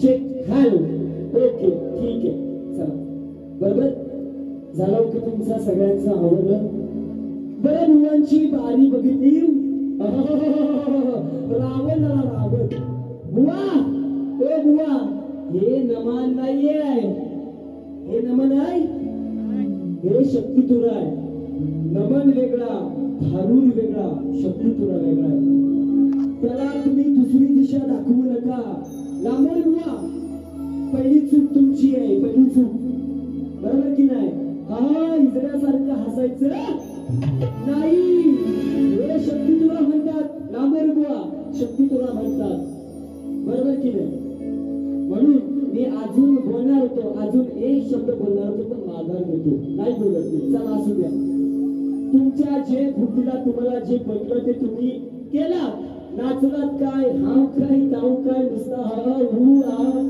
Check hello okay ठीक आहे चला बरोबर झालं की तुमचा सगळ्यांचं आवडलं बरं मुलांची बारी बघितली रावण रावण बुवा ओ बुवा हे नमन नाहीये हे नमन आहे हे शक्ती तुरा आहे नमन वेगळा धारूर वेगळा शक्ती तुरा वेगळा आहे त्याला तुम्ही दुसरी दिशा दाखवू नका लांबून बुवा पहिली चूक तुमची आहे पहिली चूक बरोबर की नाही हा इजऱ्यासारखं हसायचं नाही हे शक्ती तुरा म्हणतात लांबून बुवा शक्ती तुरा म्हणतात बरोबर की नाही म्हणून मी अजून बोलणार होतो अजून एक शब्द बोलणार होतो पण माघार घेतो नाही बोलत मी चला असू द्या तुमच्या जे बुद्धीला तुम्हाला जे पटलं ते तुम्ही केला नाचलात काय हाव काय ताव काय नुसता हा हू हा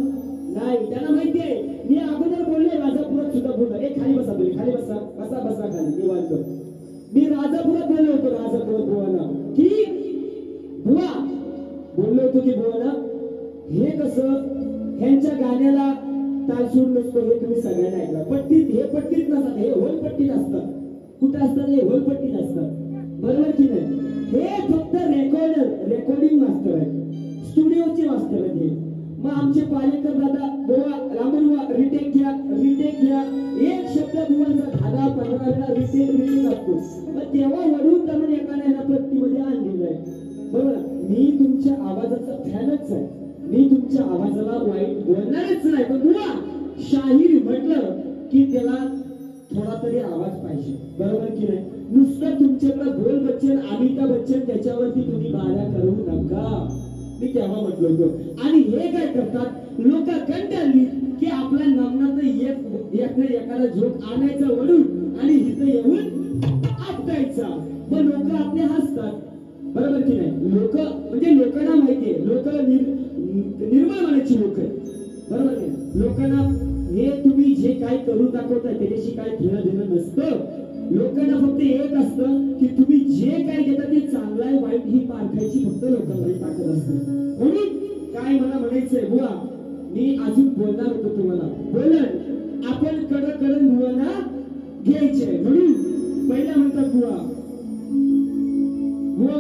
नाही त्यांना माहितीये मी अगोदर बोलले राजापुरात सुद्धा बोललो एक खाली बसा तुम्ही खाली बसा बसा बसा खाली निवांत मी राजापुरात बोललो होतो राजापुरात बुवाना की बुवा बोललो होतो की बुवाना हे कसं ह्यांच्या गाण्याला तालसूर नसतो हे तुम्ही सगळ्यांना ऐकलं पट्टीत हे पट्टीत नसतात हे होलपट्टीत असतात कुठे असतात हे होलपट्टीत असतात बरोबर की नाही हे फक्त रेकॉर्डिंग मास्टर आहे स्टुडिओचे मास्टर आहेत हे मग आमचे पालेकर दादा बुवा रामन बुवा रिटेक घ्या एक शब्द बुवांचा 10-15 वेळा रिटेक असतो मग तेव्हा वडून त्यांना एकाने ह्या पट्टीमध्ये आणलेलं आहे बरोबर मी तुमच्या आवाजाचा फॅनच आहे मी तुमच्या आवाजाला वाईट बोलणारच नाही पण बुवा शाहीर म्हटलं की त्याला थोडा तरी आवाज पाहिजे बरोबर की नाही नुसतं तुमच्याकडे बोल बच्चन अमिताभ बच्चन त्याच्यावरती तुम्ही बाऱ्या करू नका मी तेव्हा म्हटलं होतं आणि हे काय करतात लोक कंटाळली की आपल्या नामनात एखादा झोक आणायचा वडून आणि इथं येऊन आपटायचा मग लोक आपले हसतात बरोबर की नाही लोक म्हणजे लोकांना माहितीये लोक निर्मळ मनाची लोक बरोबर की नाही लोकांना हे तुम्ही जे काय करू दाखवताय त्याच्याशी काय घेणं देणं नसतं लोकांना फक्त एक असतं की तुम्ही जे काय घेता ते चांगलं आहे वाईट ही पारखायची फक्त लोकांमध्ये ताकद असते म्हणून काय मला म्हणायचंय बुवा मी अजून बोलणार होतो तुम्हाला बोलन आपण कडकडन बुवांना घ्यायचे म्हणून पहिला म्हणतात बुवा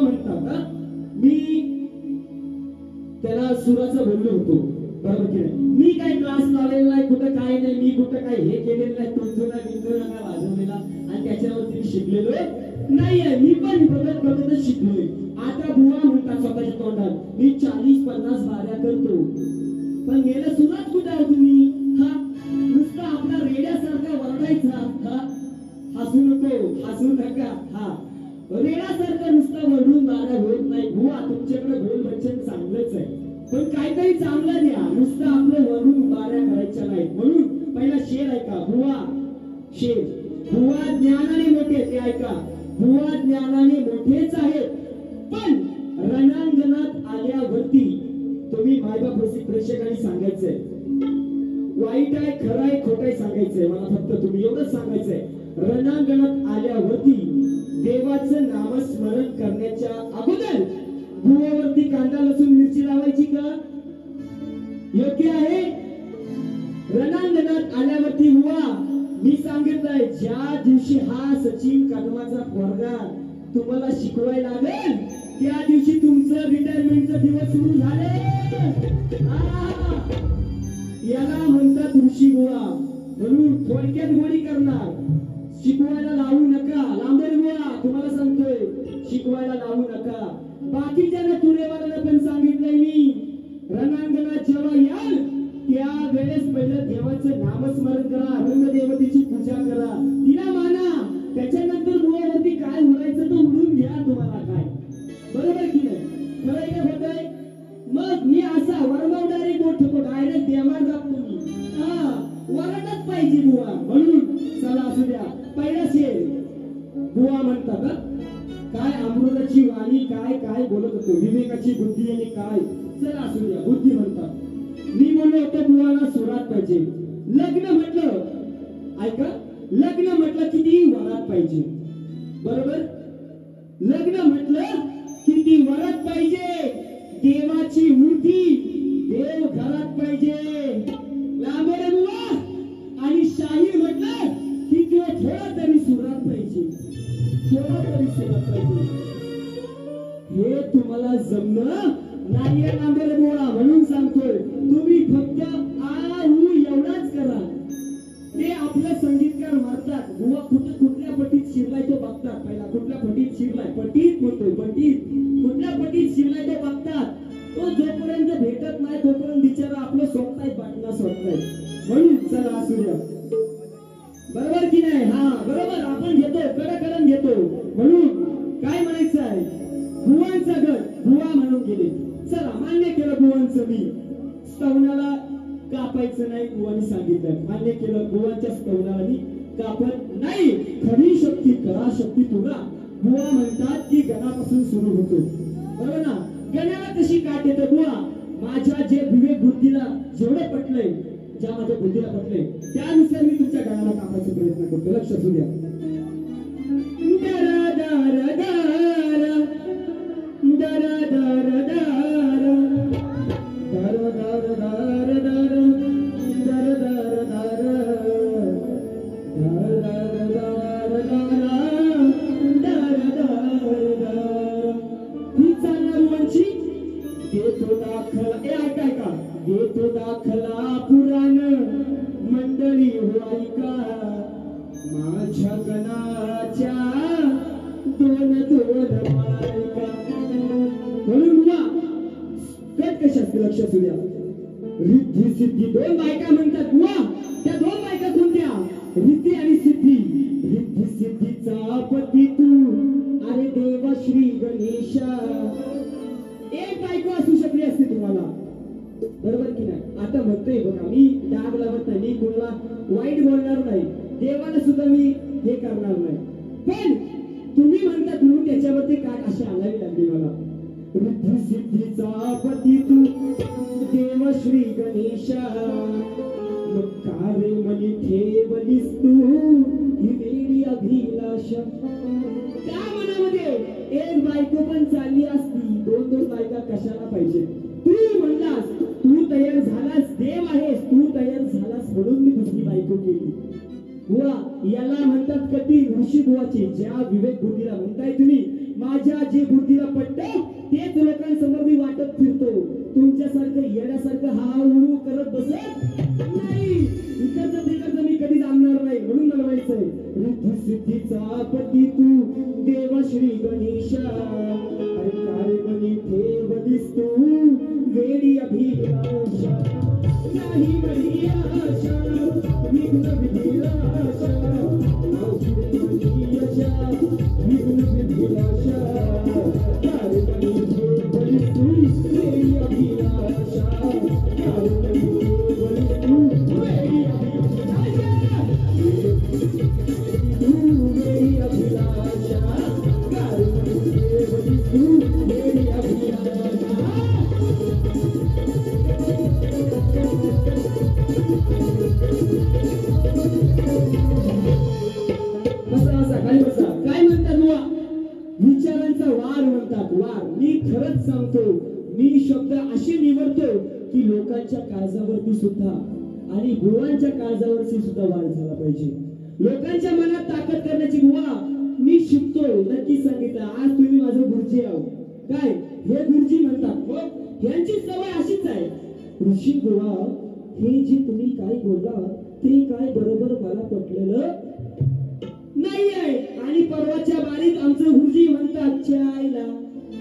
म्हणतात मी त्याला सुराचा बोललो होतो बरोबर की नाही मी काही क्लास लावलेला नाही कुठं काय नाही मी कुठं काय हे केलेलं नाही तुमचा बिंदूला काय वाजवलेला आणि त्याच्यावरती मी शिकलेलो नाहीये मी पण बघतच शिकलोय आता बुवा म्हणतात स्वतःच्या तोंडात मी 40-50 बाऱ्या करतो पण गेलं सुरात कुठं आहे तुम्ही हा नुसता आपला रेड्यासारखा वरडायचा हसू नका हा रेड्यासारखं नुसतं वरडून बाऱ्या होत नाही बुवा तुमच्याकडे बोल बच्चन चांगलंच आहे पण काहीतरी चांगलं द्या नुसतं आपलं वरून बाऱ्या करायच्या नाहीत म्हणून पहिला शेर ऐका बुवा शेर बुवा ज्ञानाने मोठे ते ऐका बुवा ज्ञानाने मोठेच आहेत पण रणांगणात आल्यावरती तुम्ही मायबाप प्रेक्षकांनी सांगायचंय वाईट आहे खरं आहे खोटं आहे सांगायचंय मला फक्त तुम्ही एवढंच सांगायचंय रणांगणात आल्यावरती देवाचं नामस्मरण करण्याच्या अगोदर बुवावरती कांदा लसूण मिरची लावायची का योग्य आहे रणांगणात आल्यावरती बुवा मी सांगितलंय ज्या दिवशी हा सचिन कदमाचा पोरगा तुम्हाला शिकवायला लागेल त्या दिवशी तुमचं रिटायरमेंटचा दिवस सुरू झाले याला म्हणतात ऋषी बुवा म्हणून थोडक्यात गोळी करणार शिकवायला लावू नका लांबर बुवा तुम्हाला सांगतोय शिकवायला लावू नका बाकीच्या तुरेवाल्याला पण सांगितलंय मी रणांगणात जेव्हा याल त्या वेळेस पहिलं देवाचं नामस्मरण करा रंगदेवतेची पूजा करा तिला माना त्याच्यानंतर बुवावरती काय उडायचं तर उडून घ्या तुम्हाला काय बरोबर की नाही खरं काय होतंय मग मी असा वरमावणारे गोठ होतो डायरेक्ट देवावर जातो मी वरटच पाहिजे बुवा म्हणून चला असू द्या पहिला शेर बुवा म्हणतात काय अमृताची वाणी काय काय बोलत होतो विवेकाची बुद्धी आणि काय चला असू द्या बुद्धी म्हणतात मी म्हणलो होतो बुवाला सुरात पाहिजे लग्न म्हटलं ऐका लग्न म्हटलं किती वरात पाहिजे बरोबर लग्न म्हटलं किती वरात पाहिजे देवाची मूर्ती देव घरात पाहिजे लांबरे बुवा आणि शाहीर म्हटलं की तो थोडा तरी सुरात पाहिजे थोडा तरी सुरात पाहिजे हे तुम्हाला जमणं नाहीये लांबरे बुवा म्हणून सांगतोय तुम्ही फक्त आ हु एवढाच करा ते आपलं संगीतकार मारतात बुवा कुठल्या पटीत शिरलाय तो बघतात पहिला कुठल्या पटीत शिरलाय पटीत म्हणतोय पटीत कुठल्या पटीत शिरलाय तो बघतात तो जोपर्यंत भेटत नाही तोपर्यंत बिचारा आपलं स्वतःच बाटला स्वतःच म्हणून चला असू द्या बरोबर की नाही हा बरोबर आपण घेतो कडकडन घेतो म्हणून काय म्हणायचं आहे बुवांचा गट बुवा म्हणून गेले चला मान्य केलं बुवांचं मी स्तवनाला कापायचं नाही बुवांनी सांगितलं मान्य केलं बुवांच्या स्तवनाला मी कापत नाही खरी शक्ती करा शक्ती तुला बुवा म्हणतात की गणापासून सुरू होतो बरोबर ना गणाला कशी काट येतं बुवा माझ्या जे विवेक बुद्धीला जेवढं पटलंय ज्या माझ्या बुद्धीला पटलंय त्यानुसार मी तुमच्या गणाला कापायचा प्रयत्न करतो लक्ष असू द्या दर दर दर दर दर दर दर दर दर दर दर दर ही चालणार वंची घेतो दाखला ऐका ऐका घेतो दाखला पुराण मंडळी हो ऐका माझ्या गणाच्या दोन दोन बायका म्हणून ना कट कशात लक्ष असू द्या रिद्धी सिद्धी दोन बायका म्हणतात बुवा त्या दोन बायका कोणत्या रिद्धी आणि सिद्धी रिद्धी सिद्धीचा पती तू अरे देव श्री गणेशा एक बायको असू शकली असते तुम्हाला बरोबर की नाही आता म्हणतोय बघा मी डाग लावत नाही मी कोणाला वाईट बोलणार नाही देवाला सुद्धा मी हे करणार नाही पण तुम्ही म्हणतात म्हणून त्याच्यावरती काट अशी आणावी लागली मला रिद्धी सिद्धीचा पती तू देव श्री गणेशा मग कारे मनी ठेवलीस तू ही वेडी अभिलाषा त्या मनामध्ये एक बायको पण चालली असती दोन दोन बायका कशाला पाहिजे तू म्हणलास तू तयार झालास देव आहेस तू तयार झालास म्हणून मी दुसरी बायको केली बुवा याला म्हणतात कधी ऋषी बुवाची ज्या विवेक बुद्धीला म्हणताय तुम्ही माझ्या जे बुद्धीला पटतं तेच लोकांसमोर मी वाटत फिरतो तुमच्यासारखं येण्यासारखं हा उडू करत बसत नाही इकडचं तिकडचं मी कधी जाणणार नाही म्हणून मला म्हणायचंय रिद्धी सिद्धीचा पती तू देव श्री गणेशा अरे कार्य ठेवलीस तू वेडी अभिलाषा नाही बरी आशा विघ्न विधिलाशा विघ्न विधिलाशा कार्य ठेवलीस तू वेडी अभिलाषा कार्य ठेवलीस तू वेडी अभिलाषा तू वेडी अभिलाषा कार्य ठेवलीस तू वेडी अभिलाषा काय म्हणतात बुवा विचारांचा वार म्हणतात वार मी खरंच सांगतो मी शब्द असे निवडतो की लोकांच्या काळजावरती सुद्धा आणि बुवांच्या काळजावरती सुद्धा वार झाला पाहिजे लोकांच्या मनात ताकद करण्याची बुवा मी शिकतो नक्की सांगितलं आज तुम्ही माझं गुरुजी आहो काय हे गुरुजी म्हणतात मग यांची सवय अशीच आहे ऋषी बुवा हे जे तुम्ही काय बोलला ते काय बरोबर मला पटलेलं नाही आहे आणि परवाच्या बारीत आमचं गुरुजी म्हणतात चायला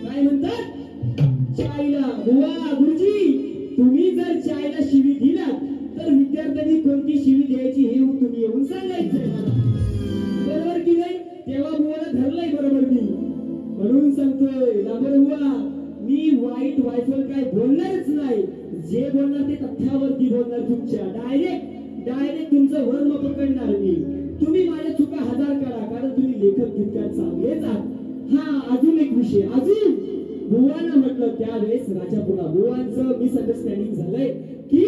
काय म्हणतात चायला बुवा गुरुजी तुम्ही जर चायला शिवी दिलात तर विद्यार्थ्यांनी कोणती शिवी द्यायची हे तुम्ही येऊन सांगायचं बरोबर की नाही तेव्हा बुवाला धरलंय बरोबर मी म्हणून सांगतोय लांबर बुवा मी वाईट वायफल काय बोलणारच नाही जे बोलणार ते तथ्यावरती बोलणार तुमच्या डायरेक्ट तुमचं वर्म पकडणार मी तुम्ही माझ्या चुका हजार करा कारण तुम्ही लेखक तितक्या चांगलेच आहात हा अजून एक विषय अजून बुवांना म्हटलं त्यावेळेस राजापुरा बुवांचं मिसअंडरस्टँडिंग झालंय की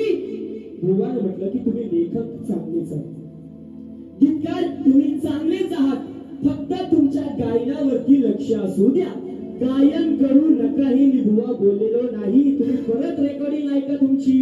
बुवांना म्हटलं की तुम्ही लेखक चांगलेच आहात जितक्या तुम्ही चांगलेच आहात फक्त तुमच्या गायनावरती लक्ष असू द्या गायन करू नका ही मी बुवा बोललेलो नाही. तुम्ही परत रेकॉर्डिंग ऐका तुमची,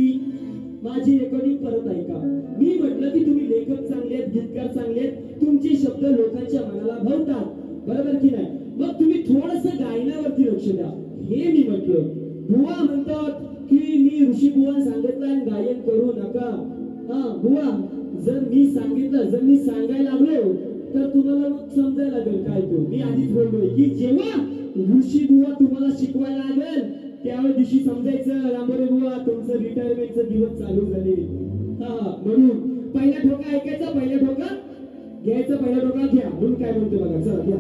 माझी रेकॉर्डिंग परत ऐका. मी म्हटलं की तुम्ही लेखक चांगले आहेत, गीतकार चांगले आहेत, तुमचे शब्द लोकांच्या मनाला भावतात, बरोबर की नाही. मग तुम्ही थोडस गायनावरती लक्ष द्या हे मी म्हटलं. बुवा म्हणतात की मी ऋषी बुवा सांगितलं गायन करू नका. हा बुवा, जर मी सांगितलं, जर मी सांगायला लागलो तर तुम्हाला मग समजायला लागेल काय तो. मी आधीच बोललोय की जेव्हा ऋषी बुवा तुम्हाला शिकवायला लागेल त्यावेळी दिवशी समजायचं रामोरे बुवा तुमचं रिटायरमेंटचे दिवस चालू झाले. हा म्हणून पहिला ठोका ऐकायचा, पहिला ठोका घ्यायचा, पहिला ठोका घ्या. म्हणून काय म्हणतो बघा, चला घ्या.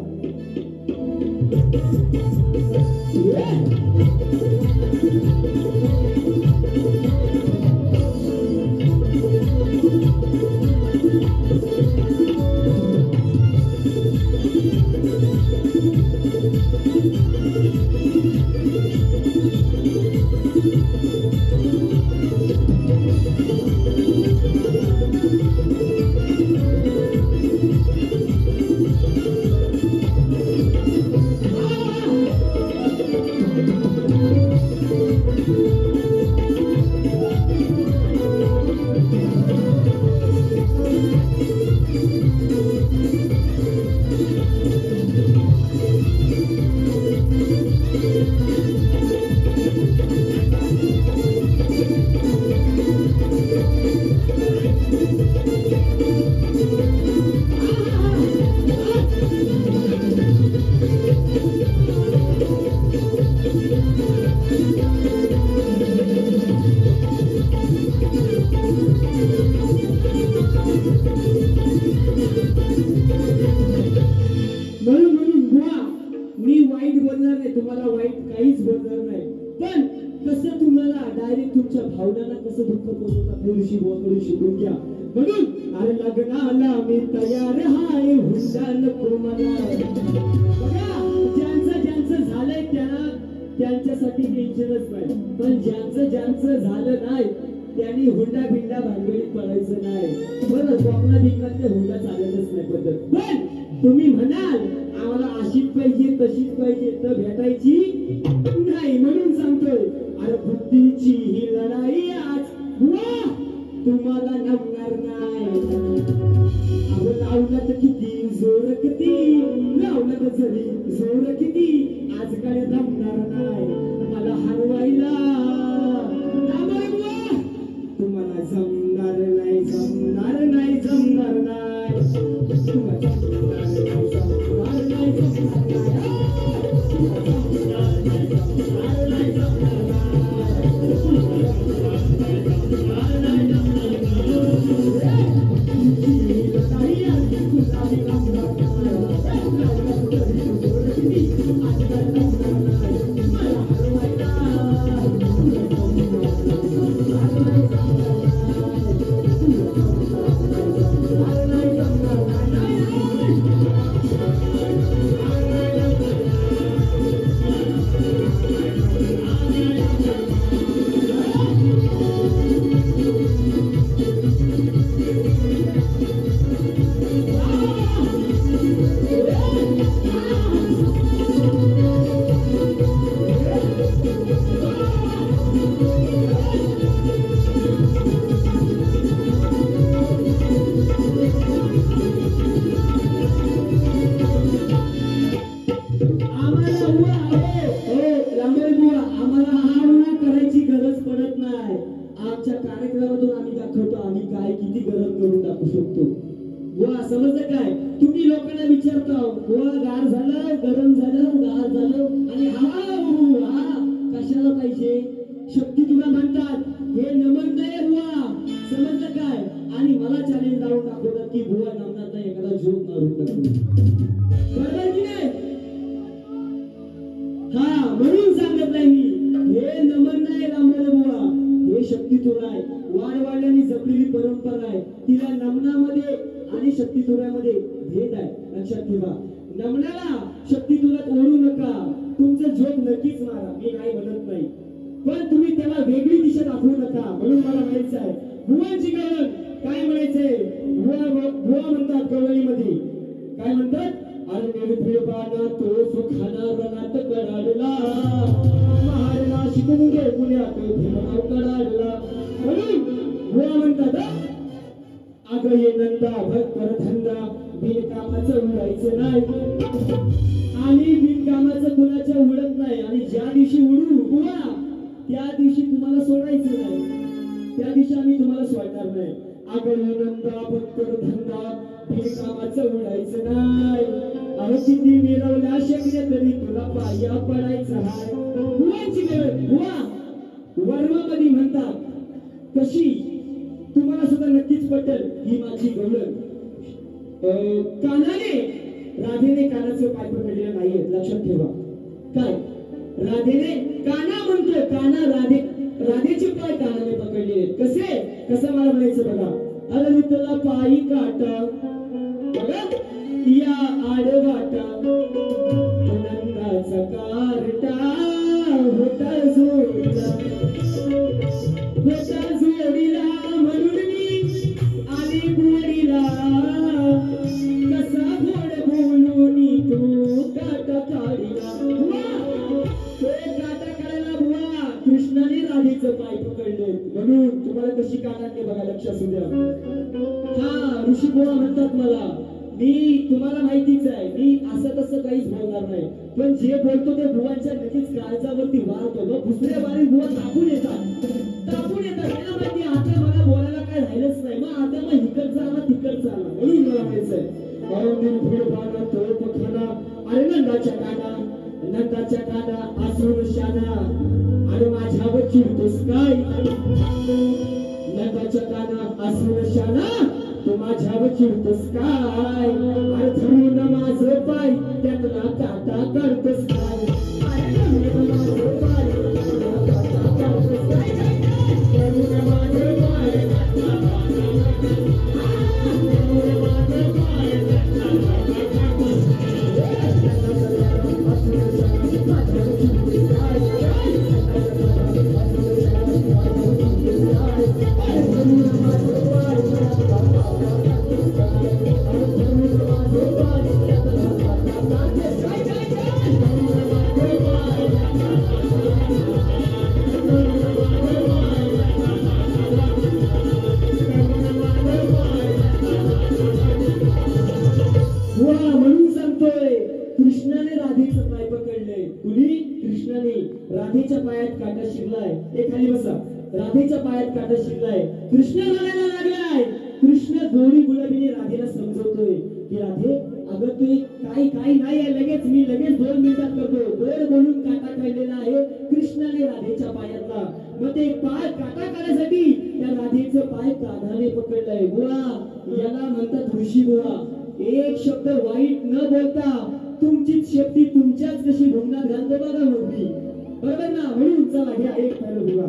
त्यांच्यासाठी टेन्शनच नाही, पण ज्यांचं झालं नाही त्यांनी हुंडा भिंडा भानगडीत पडायचं नाही. बरं स्वप्ना भिंगात ते हुंडा चालतच नाही पद्धत. पण तुम्ही म्हणाल आम्हाला अशीच पाहिजे तशीच पाहिजे तर भेटायची नाही. म्हणून सांगतोय अरे बुद्धीची ही लढाई आज तुम्हाला नमणार नाही. अगं लावलं तर किती जोर, किती लावलं तर जरी जोर किती, आज काय जमणार नाही मला हरवायला. तुम्हाला जमणार नाही, जमणार नाही, जमणार नाही, तुम्हाला जमणार नाही, जमणार नाही, जमणार समजलं काय. तुम्ही लोकांना विचारता बुवा गार झालं, गरम झालं, गार झालं आणि हा कशाला पाहिजे, शक्ती तुला म्हणतात, हे नमन नाही बुवा. समजलं काय. आणि मला चॅलेंज लावून दाखवतात की बुवा नमनात नाही एखादा जोक मारून दाखवू, बरोबर की नाही. हा म्हणून सांगत नाही मी, हे नमन नाही रामोरे बुवा, हे शक्ती तुला आहे. वाढवाड्याने जपलेली परंपरा आहे. तिला नमनामध्ये आणि शक्ती तुऱ्यामध्ये भेद आहे, लक्षात ठेवा. नमनाला शक्ती तुऱ्यात ओढू नका, तुमचं जोग नक्कीच मारा, मी नाही म्हणत नाही, पण तुम्ही त्याला वेगळी दिशा दाखवू नका. म्हणून मला म्हणायचं आहे बुवांची गवळण काय म्हणायचंय. बुवा म्हणतात गवळणीमध्ये काय म्हणतात, अरे निर्भीडपणा तो सुखाना रणात कडाडला महाडला शिकवून पुण्यात भीमराव कडाडला म्हणून बुवा म्हणतात अगं ये नंदा भक्कर धंदा बिनकामाचं उडायचं नाही आणि बिनकामाचं कुणाच्या उडत नाही आणि ज्या दिवशी उडू बुवा त्या दिवशी तुम्हाला सोडायचं नाही त्या दिवशी आम्ही तुम्हाला सोडणार नाही अगं ये नंदा भक्कर धंदा बिनकामाचं उडायचं नाही अहो किती मिरवल्या शकले तरी तुला पाया पडायचं हाय बुवांची गरज बुवा वर्मामध्ये म्हणतात कशी तुम्हाला सुद्धा नक्कीच पटेल ही माझी गवळण कानाने राधेने कानाचे पाय पकडलेले नाहीये लक्षात ठेवा काय राधेने काना म्हणतोय काना राधेचे पाय कानाने पकडलेले कसे कसं मला म्हणायचं बघा अरे विठ्ठला पायी काटा बघा या आडवाटा नंदाचा कारटा होता जोडीला म्हणून मी आले गोडीला कसा गोड बोलून तू काटा काढीला तो काटा काढायला बुवा कृष्णाने राधेचं पाय पकडले म्हणून तुम्हाला कशी काढायला बघा लक्ष असू द्या हा ऋषी बुवा म्हणतात मला मी तुम्हाला माहितीच आहे मी असं तसं काहीच बोलणार नाही पण जे बोलतो ते बुवांच्या नक्कीच काळजावरती वारतो मग दुसऱ्या बारी बुवा तापून येतात याला माहिती आता मला बोलायला काय राहिलंच नाही मग आता मग इकडचा आला तिकडचा आला म्हणून मला म्हणायचंय तो पखाना अरे नंदाच्या काना असून शाना अरे माझ्यावर चिडतोस काय नंदाच्या काना असून शाना तू माझ्यावर चिडतोस काय अरे धरून माझं पाय त्यातला काटा काढतोस काय अरे धरून माझं पाय त्यातला काटा काढतोस काय धरून माझं पाय कृष्णाने राधेचं पाय पकडले कुणी कृष्णाने राधेच्या पायात काटा शिरलाय हे खाली बसा राधेच्या पायात काटा शिरलाय कृष्ण रडायला लागलाय कृष्ण गोडी गुलाबीने राधेला समजवतोय की राधे अगं तू काही नाही आहे मी लगेच 2 मिनिटात करतो गोड बोलून काटा काढलेला आहे कृष्णाने राधेच्या पायातला मग ते पाय काटा काढण्यासाठी त्या राधेचं पाय कानाने पकडलंय बुवा याला म्हणतात ऋषी बुवा एक शब्द वाईट न बोलता तुमचीच शेपटी तुमच्याच कशी भुंगणात घालतो बघा मोठी बरोबर ना म्हणून चला घ्या एक पहिलं बुवा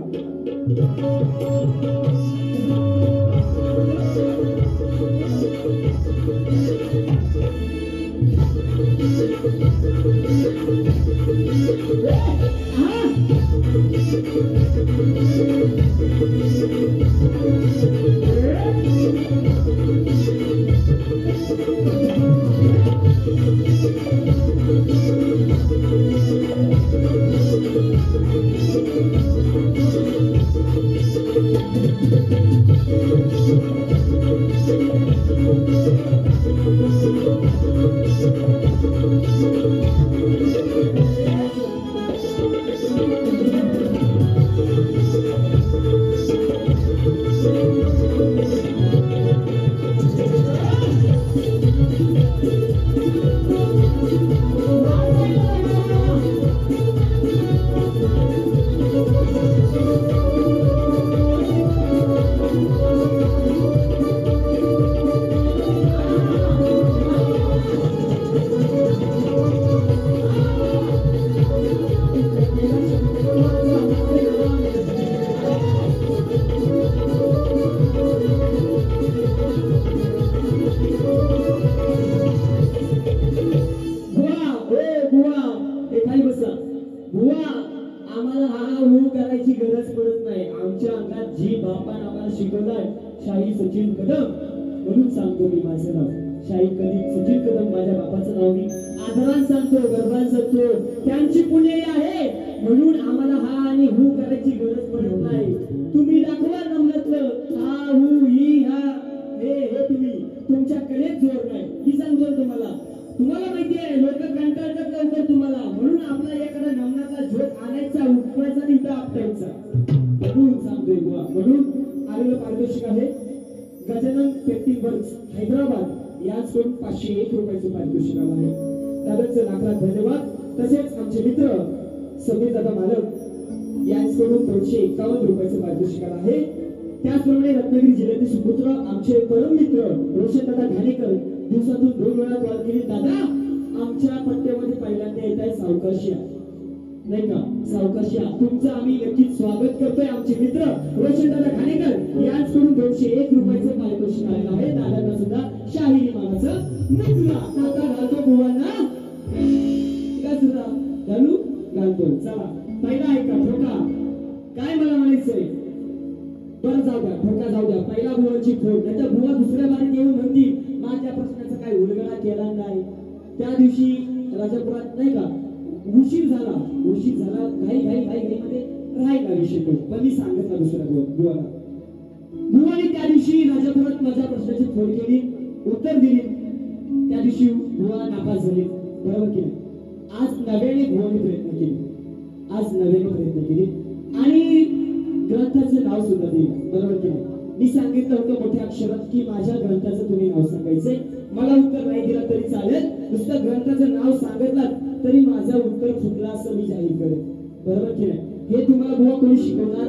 शाही सचिन कदम म्हणून सांगतो मी माझं नाव शाहीर कधी सचिन कदम माझ्या बापाचं नाव मी आदरान सांगतो, गर्भान सांगतो. त्यांची पुण्याई आहे म्हणून आम्हाला हा आणि हू करायची गरज पडत नाही. तुम्ही दाखवा नमनातलं हा हू ही हा हे हे तुम्ही तुमच्या कलेत जोर नाही. मी सांगतो तुम्हाला, तुम्हाला माहिती आहे लोक कंटाळतात लवकर तुम्हाला, म्हणून आपला एखादा नमनाचा झोप आणायचा, उठवायचा आणि इथं आपटायचा. म्हणून सांगतोय बुवा. म्हणून आलेलं पारितोषिक आहे गजानन पेंटिंग वर्क्स हैदराबाद याचकडून 501 रुपयाचं पारितोषिक आलं आहे. दादांचे लाख धन्यवाद. तसेच आमचे मित्र समीर दादा मालक यांच्याकडून 251 रुपयाचं पारितोषिक आलं आहे. त्याचप्रमाणे रत्नागिरी जिल्ह्यातील सुपुत्र आमचे परम मित्र रोशन दादा घाणेकर दिवसातून 2 वेळा कॉल केली, दादा आमच्या पट्ट्यामध्ये पहिल्यांदा येत आहे सावकाशिया, नाही का सावकाशिया, तुमचं आम्ही नक्कीच स्वागत करतोय. आमचे मित्र रोशन दादा घाणेकर यांच्याकडून 201 रुपयाचं पारितोषिक आलेलं आहे. दादांना सुद्धा शाहिरी मानाचं नजरा ठोका घालतो बुवांना गजरा घालू घालतो. चला पहिला आहे का ठोका, काय मला म्हणायचंय, बरं जाऊ द्या ठोका जाऊ द्या, पहिला बुवांची फोड. नाही तर बुवा दुसऱ्या बारीत येऊन म्हणतील माझ्या प्रश्नाचा काय उलगडा केला नाही. त्या दिवशी राजापुरात नाही का उशीर झाला घाई मध्ये राहिला विषय तो, पण मी सांगितला दुसऱ्या बुवाला. बुवाने त्या दिवशी राजापुरात माझ्या प्रश्नाची फोड केली, उत्तर दिली. त्या दिवशी बुवा नापास झाले, बरोबर की नाही. आज नव्याने बुवाने प्रयत्न केले आणि ग्रंथाचं नाव सुद्धा दिलं, बरोबर की नाही. मी सांगितलं होतं मोठ्या अक्षरात की माझ्या ग्रंथाचं तुम्ही नाव सांगायचंय. मला उत्तर नाही दिलं तरी चालेल, नुसतं ग्रंथाचं नाव सांगितलं तरी माझं उत्तर चुकलं असं मी जाहीर करेन, बरोबर की नाही. हे तुम्हाला बुवा कोणी शिकवणार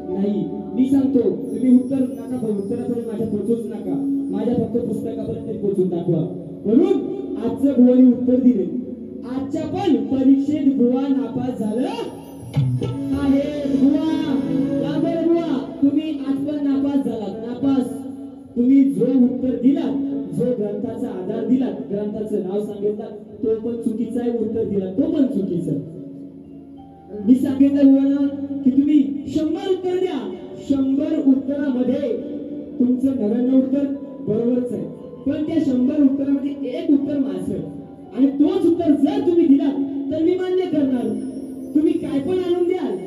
नाही. मी सांगतो तुम्ही उत्तर नका, उत्तरापर्यंत माझ्या पोहोचूच नका, माझ्या फक्त पुस्तकापर्यंत पोहोचून दाखवा. म्हणून आजचं बुवाने उत्तर दिले. आजच्या पण परीक्षेत बुवा नापास झालं आहे. बुवा तुम्ही आज पण नापास झालात. नापास तुम्ही जो उत्तर दिलात, जो ग्रंथाचा आधार दिलात, ग्रंथाचं नाव सांगितलं तो पण चुकीचा आहे, उत्तर दिला तो पण चुकीचं. मी सांगितलं बुवांना की तुम्ही 100 उत्तर द्या, 100 उत्तरामध्ये तुमचं 99 उत्तर बरोबरच आहे, पण त्या 100 उत्तरामध्ये एक उत्तर माझं आणि तोच उत्तर जर तुम्ही दिला तर मी मान्य करणार. तुम्ही काय पण आणून द्याल,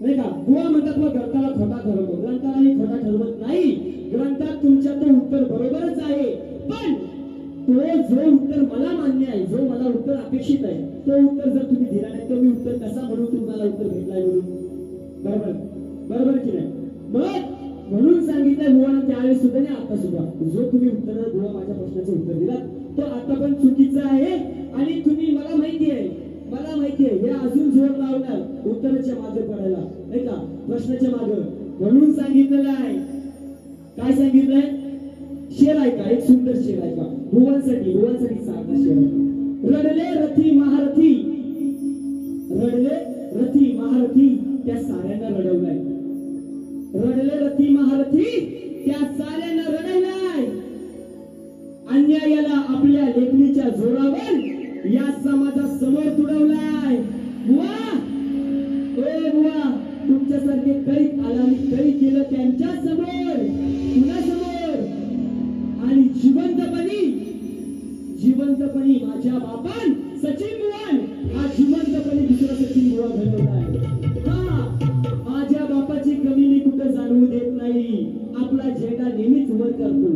नाही का. बुवा म्हणतात मग ग्रंथाला खोटा ठरवतो, ग्रंथाला मी खोटा ठरवत नाही. ग्रंथात तुमच्या तो उत्तर बरोबरच आहे, पण तो जो उत्तर मला मान्य आहे, जो मला उत्तर अपेक्षित आहे, तो उत्तर जर तुम्ही दिला नाही तर मी उत्तर कसा म्हणून तुम्हाला उत्तर भेटलाय म्हणून, बरोबर की नाही. मग म्हणून सांगितलंय बुवाना त्यावेळेस सुद्धा नाही आता सुद्धा, जो तुम्ही उत्तर बुवा माझ्या प्रश्नाचं उत्तर दिला तो आता पण चुकीचा आहे. आणि तुम्ही मला माहिती आहे हे अजून जोर लावणार उत्तराच्या मागे पडायला, नाही का, प्रश्नाच्या मागे. म्हणून सांगितलेलं आहे, काय सांगितलंय, शेर आहे का, एक सुंदर शेर आहे का बुवांसाठी साधा शेर आहे. रडले रथी महारथी त्या साऱ्यांना रडवलाय. रडले रथी महारथी त्या साऱ्यांना रडवलाय. अन्यायाला आपल्या लेखणीच्या जोरावर या समाजासमोर तुडवलाय. बुवा तुमच्यासारखे कैक आला आणि कैक केलं त्यांच्या समोर, कुणासमोर, आणि जिवंतपणी माझ्या बापान सचिन बुवान हा जिवंतपणी दुसरा सचिन बुवा घडवलाय. माझ्या बापाची कमी मी कुठं जाणवू देत नाही. आपला झेंडा नेहमीच वर करतो.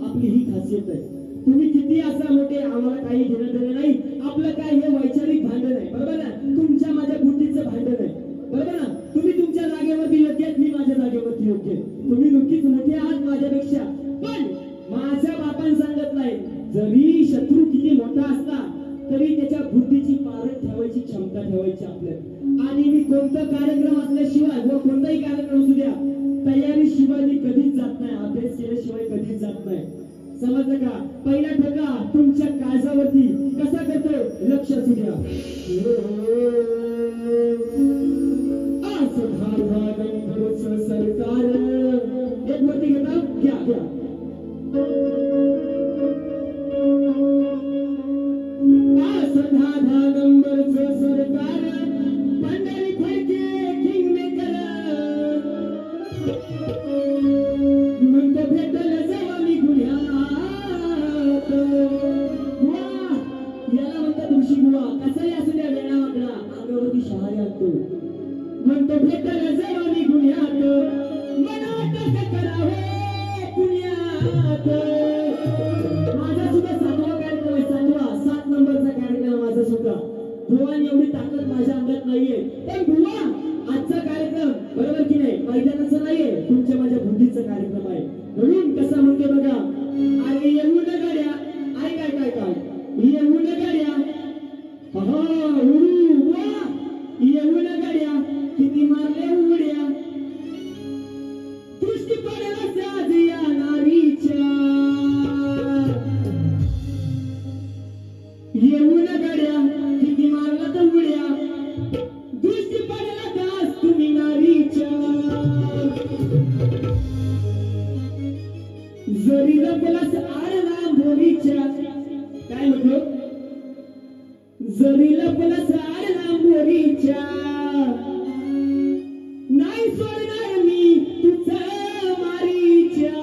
आपली ही खासियत आहे. तुम्ही किती असा मोठे, आम्हाला काही घेणं देणं नाही. आपलं काय हे वैचारिक भांडण आहे, बरोबर ना. तुमच्या माझ्या बुद्धीचं भांडण आहे, बरोबर ना. तुम्ही तुमच्या जागेवरती योग्य आहेत, मी माझ्या जागेवरती योग्य आहे. तुम्ही नक्कीच मोठे आहात माझ्यापेक्षा, पण माझ्या बापान सांगितलंय जरी शत्रू किती मोठा असला तरी त्याच्या बुद्धीची पारख ठेवायची क्षमता ठेवायची आपल्याला. आणि मी कोणता कार्यक्रम असल्याशिवाय व कोणताही कार्यक्रम असू द्या, तयारी शिवाय मी कधीच जात नाही, अभ्यास केल्याशिवाय कधीच जात नाही. समजलं का. पहिला ठोका तुमच्या काळजावरती कसा करतो लक्ष असू द्या. सरकार एक वरती घेता घ्या. सरकार पंढरी फडके किंग मेकर म्हणतो भेटल जावा मी गुन्हा लागतो. म्हणतो भेटायला जावं निघुण्यात मनात करावे पुण्यात. माझा सुद्धा 7वा कार्यक्रम आहे. 7 नंबरचा कार्यक्रम माझा सुद्धा. बुवा एवढी ताकद माझ्या अंगात नाहीये. पण बुवा आजचा कार्यक्रम बरोबर की नाही मैदानाचा नाहीये, तुमच्या माझ्या बुद्धीचा कार्यक्रम आहे. म्हणून कसा म्हणते बघा, अरे येऊन गाड्या आई काय काय काय येऊन गाड्या येऊन गाड्या किती मारले उड्या दृष्टी पडेल साज या नारीच्या. येऊन गाड्या किती मारला तर उड्या दृष्टी पडेल दास तुम्ही नारीच्या. जरी लपलास आडला मोरीच्या. काय म्हटलो? जरी लपलास आडला मोरीच्या नाही सोडणार मी तुझं मारीच्या.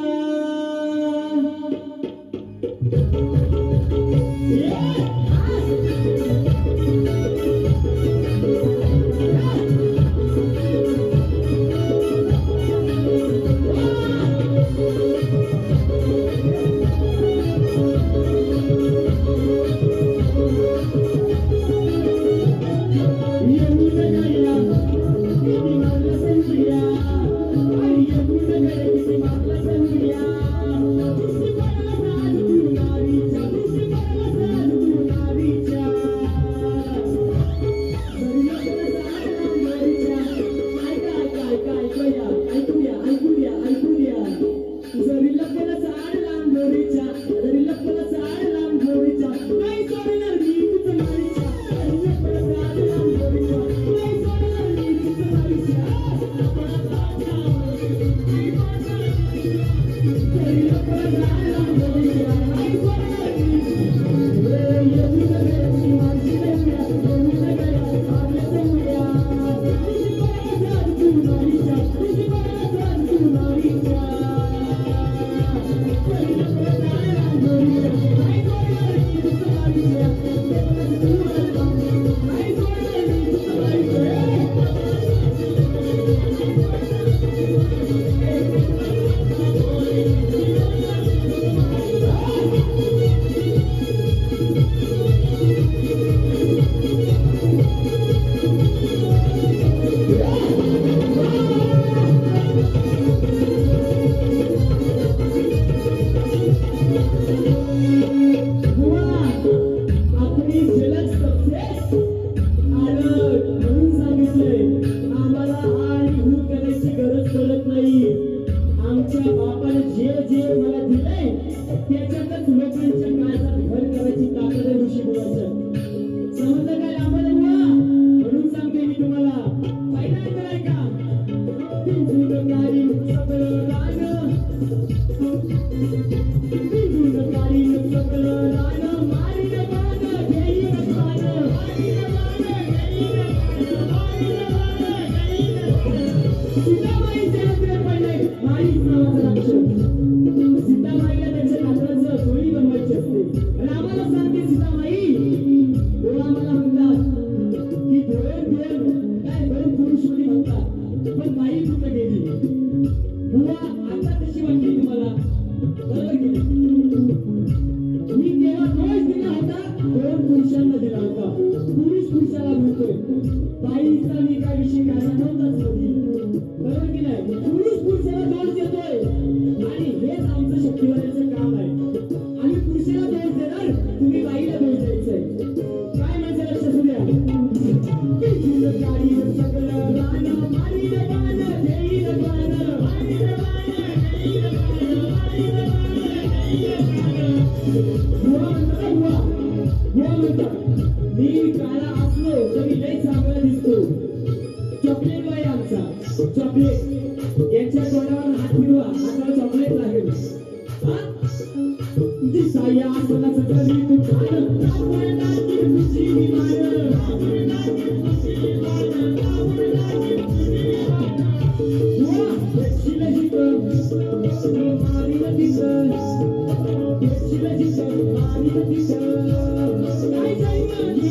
Thank you.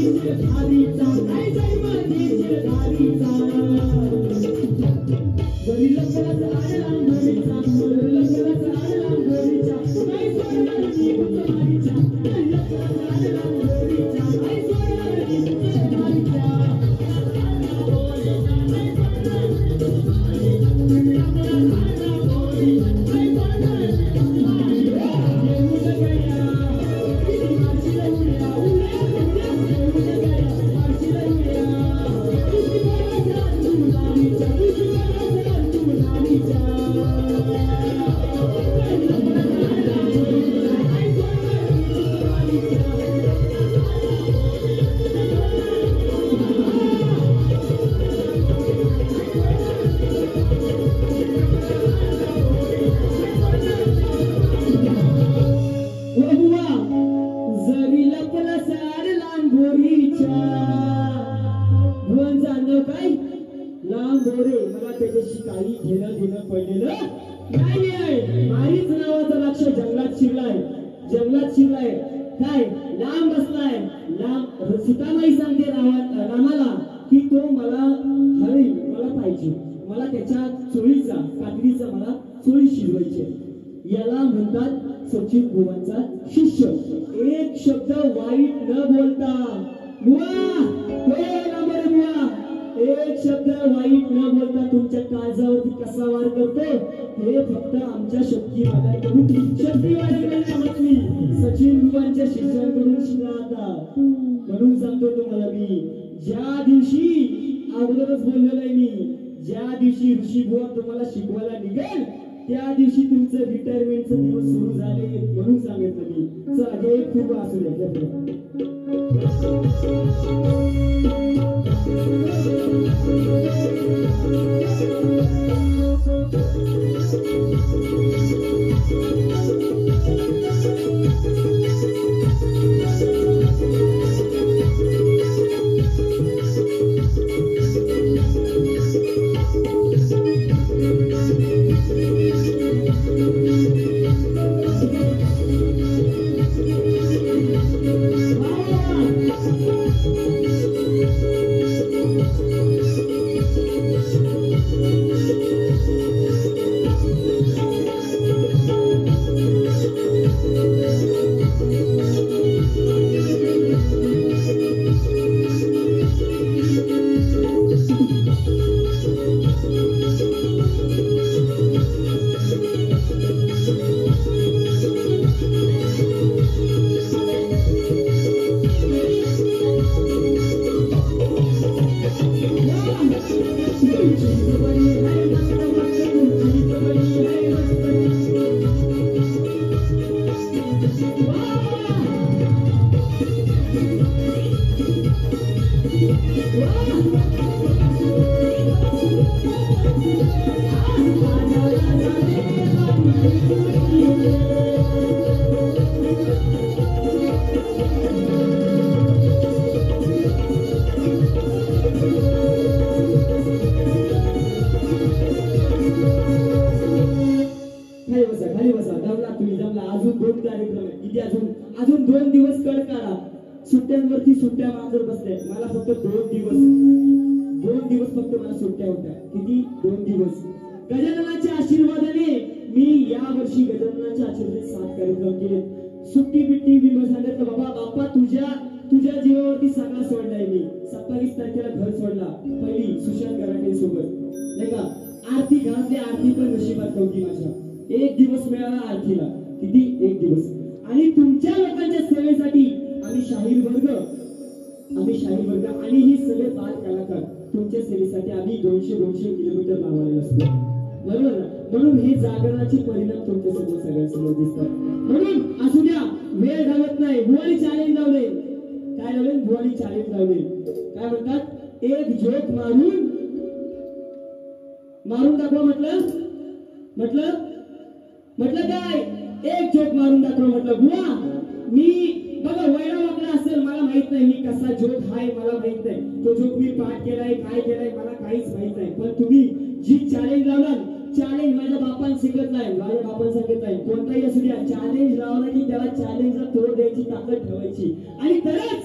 चॅलेंज लावला की त्याला चॅलेंजला तोड द्यायची ताकद ठेवायची आणि तरच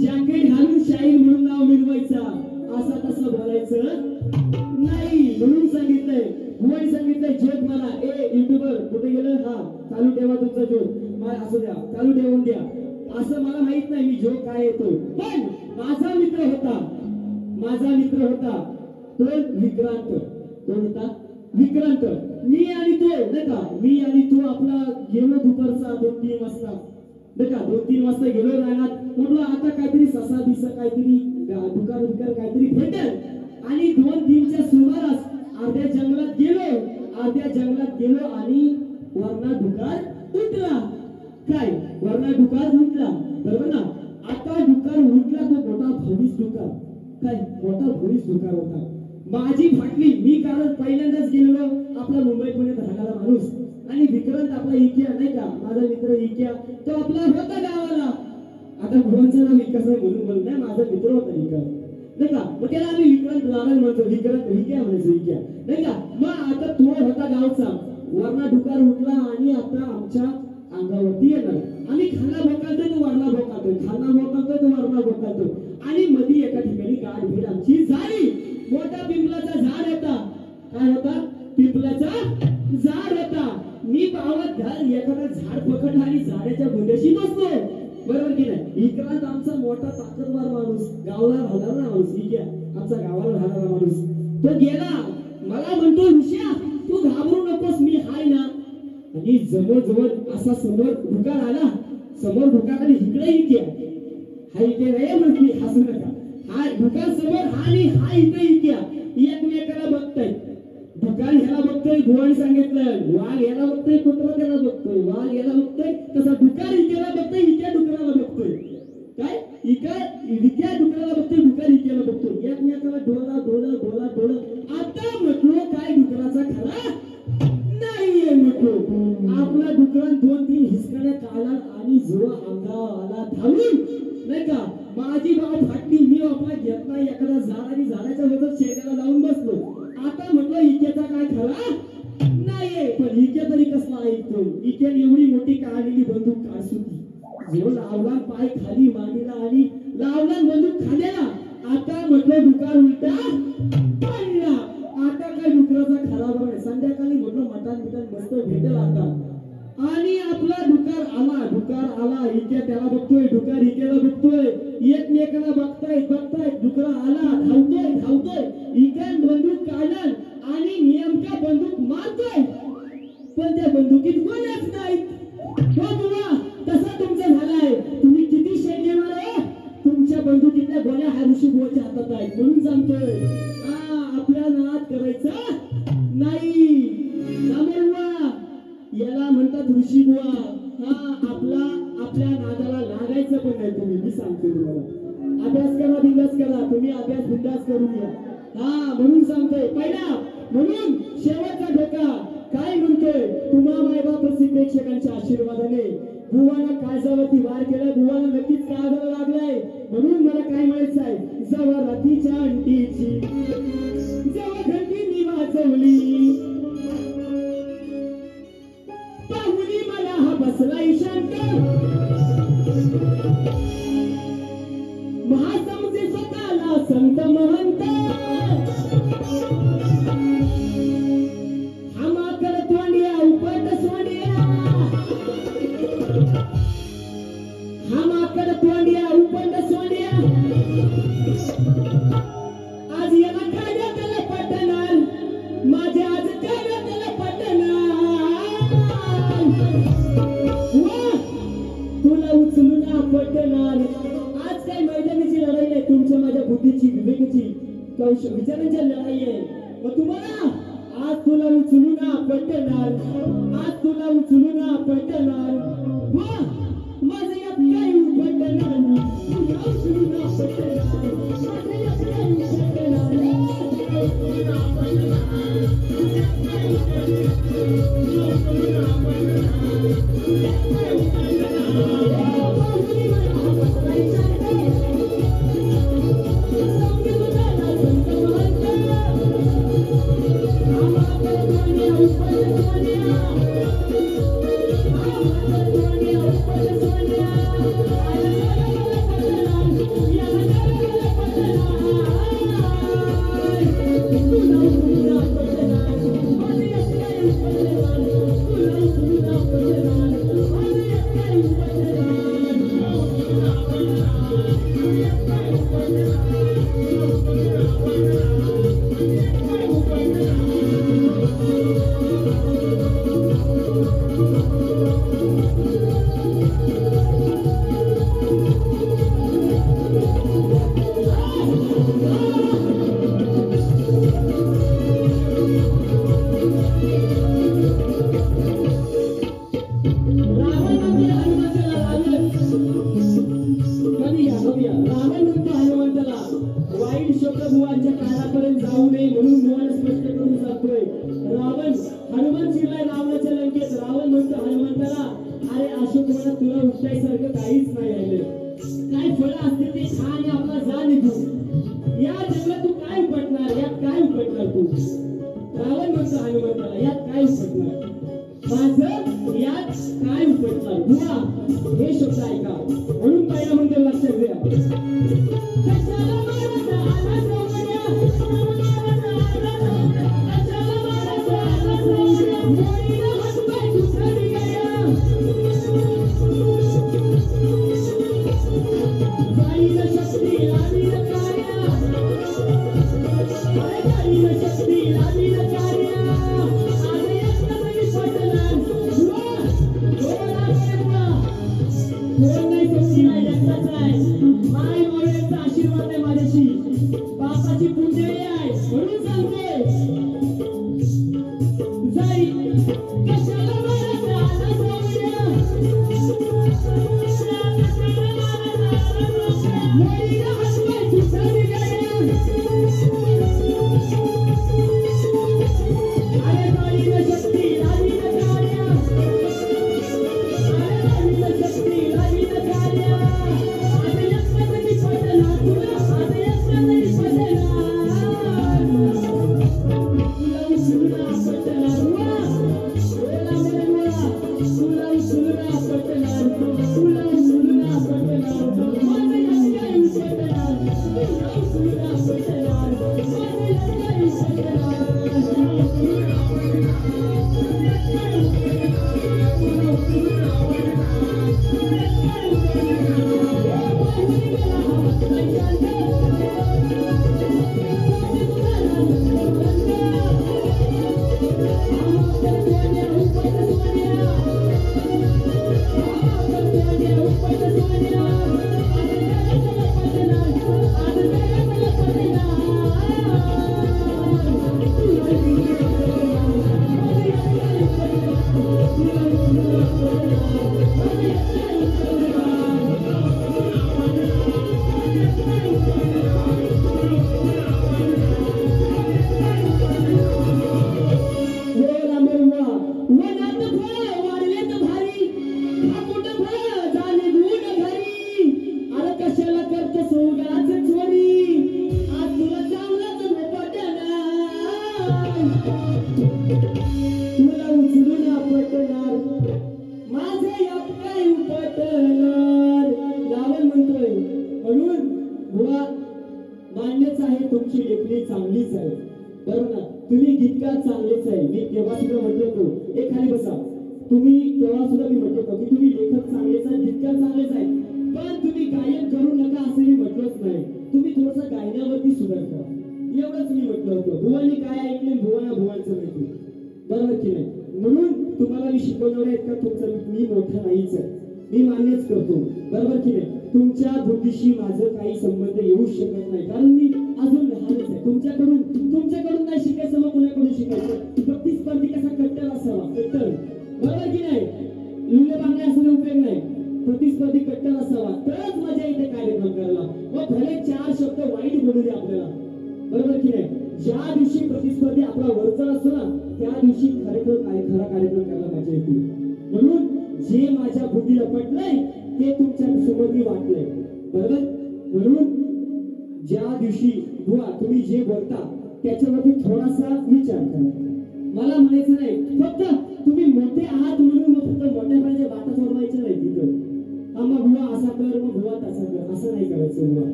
ज्याकडे जाईल म्हणून नाव मिळवायचा असा तसं बोलायचं नाही म्हणून सांगितलंय. बुवानी सांगितलंय जोक मला ए युट्यूबर कुठे गेलं हा चालू ठेवा तुमचा जोक असू द्या चालू ठेवून द्या असं मला माहित नाही मी जोक काय येतो. पण माझा मित्र होता तो विक्रांत. कोण होता? विक्रांत. मी आणि तो नाही का मी आणि तो आपला गेलो दुपारचा 2-3 वाजता नाही का 2-3 वाजता गेलो रानात. म्हटलं आता काहीतरी ससा बिसा काहीतरी दुकार काहीतरी भेटेल आणि 2-3च्या सुमारास अर्ध्या जंगलात गेलो आणि वरना डुकार उठला. काय वरना डुकार उठला बरोबर ना. आता डुकार उठला तो मोठा भरीस डुकार. काय मोठा भरीस डुकार होता. माझी फाटली मी कारण पहिल्यांदाच गेलेलो आपला मुंबई पुण्यात राहणारा माणूस आणि विक्रांत आपला इक्या नाही का माझा मित्र इक्या तो आपला होता गावाला. आता भुवनचं नाव विकास आहे म्हणून नाही माझा मित्र होता इक्या नाही का. मग त्याला आम्ही विक्रांत लावायला म्हणतो विक्रांत विक्या म्हणायचो इक्या नाही का. मग आता तो होता गावचा वरना डुकार उठला आणि आता आमच्या अंगावरती येणार. आम्ही खाना भोकालतोय तो वरना भोकालतोय खाना भोकालतोय तो वरना भोकालतोय आणि मध्ये एका ठिकाणी गाठ भेट आमची झाली. मोठा पिंपलाचा झाड होता. काय होता? पिंपलाचा झाड होता. मी पावत घाल एखादा झाड पकडला आणि झाडाच्या बुंद्याशी बसतो बरोबर की नाही. विक्रांत आमचा मोठा ताकदवार माणूस गावाला राहणारा माणूस ठीक आहे आमचा गावाला राहणारा माणूस तो गेला मला म्हणतो ऋषा तू घाबरू नकोस मी हाय ना. आणि जवळ असा समोर डुकार आला. समोर डुकार आणि इकडे इक्या हा इथे नाही म्हटली हसू नका. हा डुकार समोर हा आणि हा इथे इक्या एकमेकाला बघताय. डुकार ह्याला बघतोय भुवानी सांगितलं वाघ याला बघतोय कुत्रा त्याला बघतोय वाघ याला बघतोय तसा डुकार इक्याला बघतोय इक्या डुकराला बघतोय. काय इक्या डुकराला बघतोय डुकार इक्याला बघतोय एकमेकाला डोळा. आता म्हटलो काय डुकराचा खरा नाहीये म्हटलो. आपला डुकरान 2-3 हिसकाड्या काढला आणि जो अंगाला धावून नाही का माझी बाब फाटली. मी आपला घेतला एखादा झाड आणि झाडाच्या सोबत शेताला जाऊन बसलो. आता म्हटलं इक्याचा काय खरा नाहीये. पण इक्या तरी कसला ऐकतो. इक्याने एवढी मोठी काढलेली बंदूक काढसुती जो लावला पाय खाली मांडीला आणि लावला बंदूक खांद्याला. आता म्हटलं डुकार उलटा पडला. आता काय डुकराचा खरा बघ. संध्याकाळी म्हटलं मटण मस्त भेटेल आता. आणि आपला डुकार आला इक्या त्याला बघतोय डुकार इक्याला बघतोय एकमेकाला बघताय डुकरा आला धावतोय इक्यान बंदूक काढल आणि नेमका बंदूक मारतोय पण त्या बंदुकीत गोळ्याच नाहीत. हो बुवा तसा तुमचा झालाय. तुम्ही किती सैन्य मारा तुमच्या बंदुकीतल्या गोळ्या ह्या ऋषी बुवाच्या हातात आहेत म्हणून सांगतोय आपल्या नाद करायचा नाही. याला म्हणतात ऋषी बुवा. आपल्या नादाला लागायचं पण नाही तुम्ही. मी सांगतो तुम्हाला अभ्यास करा बिंदास करा. तुम्ही अभ्यास बिंदास करून घ्या म्हणून सांगतोय. पहिला म्हणून शेवटचा धोका काय म्हणतोय तुम्हा मायबाप प्रेक्षकांच्या आशीर्वादाने बुवाला काळजावरती वार केलाय. बुवाला नक्कीच काळजाला लागलाय. म्हणून मला काय म्हणायचं आहे जवळ रातीच्या अंटीची जवळ घंटी मी वाजवली पाहुणी मला हा बसलाय शांत महासमजे स्वतःला संत महंत हा माकड तोंडिया उपट सोंडिया हा माकड तोंडिया उपट सोंडिया आज याला काढ्याला पटणार माझ्या आज काढ्याला पटणार तुला उचलून पटणार. आज काही मैदानाची लढाई नाही तुमच्या माझ्या बुद्धीची विवेकाची विचारांची लढाई आहे. मग तुम्हाला आज तुला उचलून पटणार आज तुला उचलून पटणार माझं यात काही पटणार तुला उचलून पटणार माझं यात काही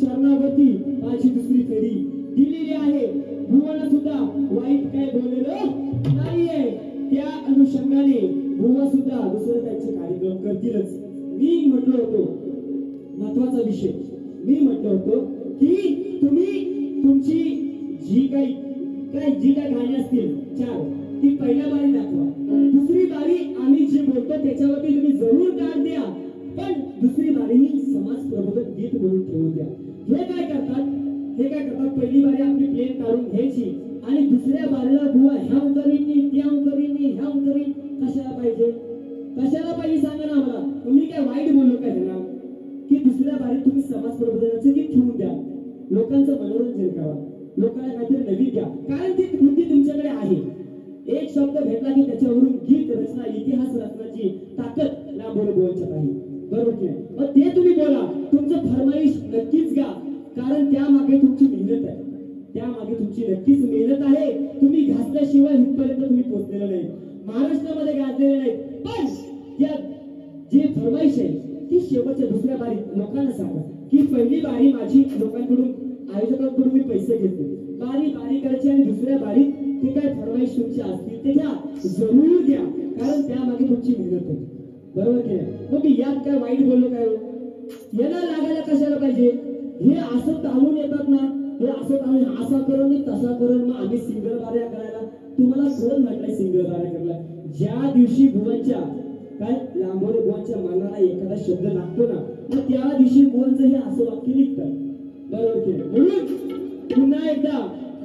चरणावरती माझी दुसरी फेरी दिलेली आहे, बुवाला सुद्धा वाईट काय बोललेलं नाहीये. त्या अनुषंगाने बुवा सुद्धा दुसरे त्यांचे कार्यक्रम करतीलच. मी म्हटलं होतो महत्वाचा विषय, मी म्हटलं होतो की तुम्ही तुमची जी काही गाणी असतील 4 ती पहिल्या बारी दाखवा, दुसरी बारी आम्ही जे बोलतो त्याच्यावरती तुम्ही जरूर काढ द्या, पण दुसरी बारी ही समाज प्रबोधक गीत म्हणून ठेवून द्या. हे काय करतात पहिली बारी आपली प्लेन काढून घ्यायची आणि दुसऱ्या बारीला बुवा ह्या उतरीनी त्या उतरीनी ह्या उतरीन. कशाला पाहिजे सांगा ना आम्हाला. तुम्ही काय वाईट बोललो काय ना की दुसऱ्या बारीत तुम्ही समाज प्रबोधनाचं गीत ठेवून द्या, लोकांचं मनोरंजन करा, लोकांना काहीतरी नवीन द्या, कारण ती बुद्धी तुमच्याकडे आहे. एक शब्द भेटला की त्याच्यावरून गीत रचना, इतिहास रचनाची ताकद लांबोर बोलच्यात आहे, बरोबर की नाही. मग ते तुम्ही बोला, तुमचं फरमाईश नक्कीच गा, कारण त्यामागे तुमची मेहनत आहे, त्यामागे तुमची नक्कीच मेहनत आहे. तुम्ही घासल्याशिवाय इथपर्यंत तुम्ही पोहोचलेलं नाही, महाराष्ट्रामध्ये गाजलेले नाही. पण या जी फरमाईश आहे ती शेवटच्या दुसऱ्या बारीत लोकांना सांगा की पहिली बारी माझी लोकांकडून, आयोजकांकडून मी पैसे घेतले, बारी करायची आणि दुसऱ्या बारीत ते काय फरमाईश तुमची असतील ते घ्या, जरूर घ्या, कारण त्यामागे तुमची मेहनत आहे, बरोबर की नाही. मग मी यात काय वाईट बोललो काय, याला लागायला कशाला पाहिजे. हे असं ताणून येतात ना, हे असं ताणून असा करून तसा करून मग आम्ही सिंगल बाऱ्या करायला. तुम्हाला कोण म्हटलंय सिंगल बाऱ्या करायला. ज्या दिवशी बुवांच्या काय लांबोरे बुवांच्या मनाला एखादा शब्द लागतो ना, मग त्या दिवशी बुवांचं हे असं वाक्य निघतं, बरोबर की नाही. म्हणून पुन्हा एकदा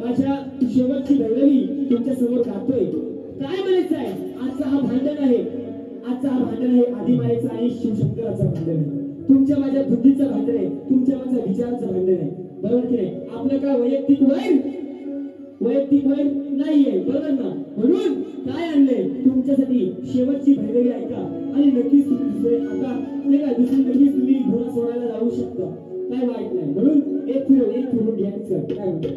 माझ्या शेवटची भैरवी तुमच्या समोर गातोय. काय म्हणायचं आहे, आजचा हा भांडण आहे, आदिमायेचं आणि शिवशंकराचं भांडण आहे, तुमच्या माझ्या बुद्धीचं भांडण आहे, तुमच्या माझ्या विचाराचं भांडण आहे, बरोबर की नाही. आपलं काय वैयक्तिक वैर नाहीये, बरोबर ना. म्हणून काय आणलंय तुमच्यासाठी शेवटची भैरवी ऐका आणि नक्कीच तुम्ही दुसरे आता दुसरी नक्कीच तुम्ही घोडा सोडायला जाऊ शकता, काय वाईट नाही. म्हणून एक फिरून घ्यायचं काय म्हणतो.